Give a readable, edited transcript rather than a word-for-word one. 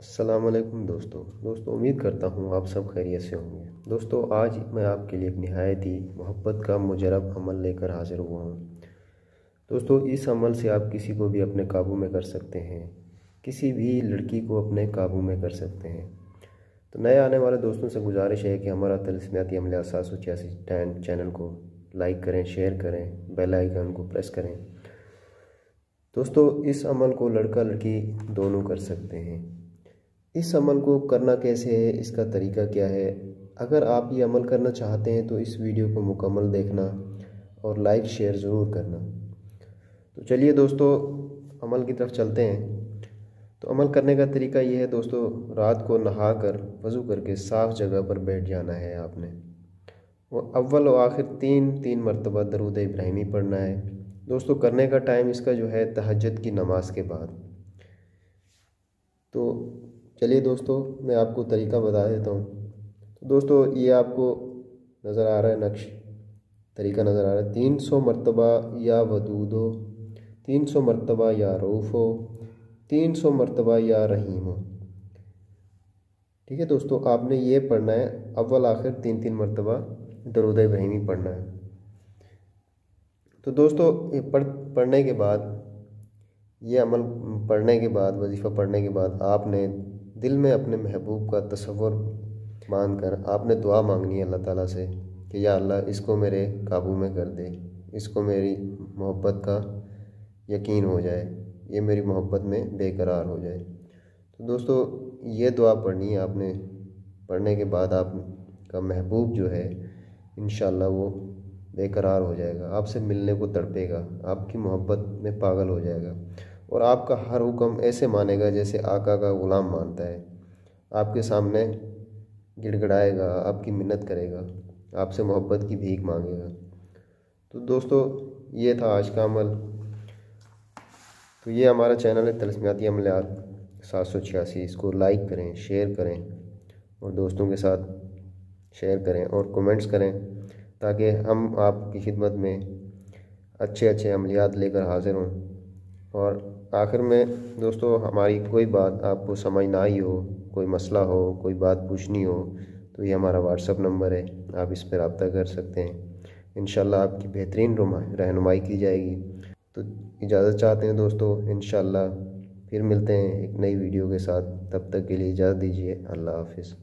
السلام علیکم دوستو امید کرتا ہوں آپ سب خیریت سے ہوں گے۔ دوستو آج میں آپ کے لیے ایک نہایت ہی محبت کا مجرب عمل لے کر حاضر ہوا ہوں۔ دوستو اس عمل سے آپ کسی کو بھی اپنے قابو میں کر سکتے ہیں، کسی بھی لڑکی کو اپنے قابو میں کر سکتے ہیں۔ تو نئے آنے والے دوستوں سے گزارش ہے کہ ہمارا طلسمیاتی عملیات 786 چینل کو لائک کریں، شیئر کریں، بیل آئیکن کو پریس کریں۔ دوستو اس عمل کو لڑکا لڑکی دونوں کر سکتے ہیں۔ اس عمل کو کرنا کیسے ہے، اس کا طریقہ کیا ہے؟ اگر آپ یہ عمل کرنا چاہتے ہیں تو اس ویڈیو کو مکمل دیکھنا اور لائک شیئر ضرور کرنا۔ تو چلیے دوستو عمل کی طرف چلتے ہیں۔ تو عمل کرنے کا طریقہ یہ ہے دوستو، رات کو نہا کر وضو کر کے صاف جگہ پر بیٹھ جانا ہے آپ نے، اور اول و آخر تین مرتبہ درود ابراہیمی پڑھنا ہے۔ دوستو کرنے کا ٹائم اس کا جو ہے تہجد کی نماز کے بعد۔ تو چلیے دوستو میں آپ کو طریقہ بتا دیتا ہوں۔ تو دوستو یہ آپ کو نظر آ رہا ہے، نقش طریقہ نظر آ رہا ہے۔ 300 مرتبہ یا ودودو، 300 مرتبہ یا رؤوفو، 300 مرتبہ یا رحیمو۔ ٹھیک ہے دوستو، آپ نے یہ پڑھنا ہے، اول آخر تین مرتبہ درود ابراہیمی پڑھنا ہے۔ تو دوستو یہ پڑھنے کے بعد، یہ عمل پڑھنے کے بعد، وظیفہ پڑھنے کے بعد آپ نے دل میں اپنے محبوب کا تصور مان کر آپ نے دعا مانگنی ہے اللہ تعالیٰ سے کہ یا اللہ اس کو میرے قابو میں کر دے، اس کو میری محبت کا یقین ہو جائے، یہ میری محبت میں بے قرار ہو جائے۔ تو دوستو یہ دعا پڑھنی ہے آپ نے۔ پڑھنے کے بعد آپ کا محبوب جو ہے انشاءاللہ وہ بے قرار ہو جائے گا، آپ سے ملنے کو تڑپے گا، آپ کی محبت میں پاگل ہو جائے گا، اور آپ کا ہر حکم ایسے مانے گا جیسے آقا کا غلام مانتا ہے۔ آپ کے سامنے گڑ گڑائے گا، آپ کی منت کرے گا، آپ سے محبت کی بھیک مانگے گا۔ تو دوستو یہ تھا آج کا عمل۔ تو یہ ہمارا چینل ہے طلسمیاتی عملیات 786، اس کو لائک کریں، شیئر کریں، اور دوستوں کے ساتھ شیئر کریں اور کمنٹس کریں، تاکہ ہم آپ کی خدمت میں اچھے عملیات لے کر حاضر ہوں۔ اور آخر میں دوستو ہماری کوئی بات آپ کو سمجھ نہ آئی ہو، کوئی مسئلہ ہو، کوئی بات پوچھنی ہو، تو یہ ہمارا واٹس ایپ نمبر ہے، آپ اس پہ رابطہ کر سکتے ہیں۔ انشاءاللہ آپ کی بہترین رہنمائی کی جائے گی۔ تو اجازت چاہتے ہیں دوستو، انشاءاللہ پھر ملتے ہیں ایک نئی ویڈیو کے ساتھ۔ تب تک کے لیے اجازت دیجیے، اللہ حافظ۔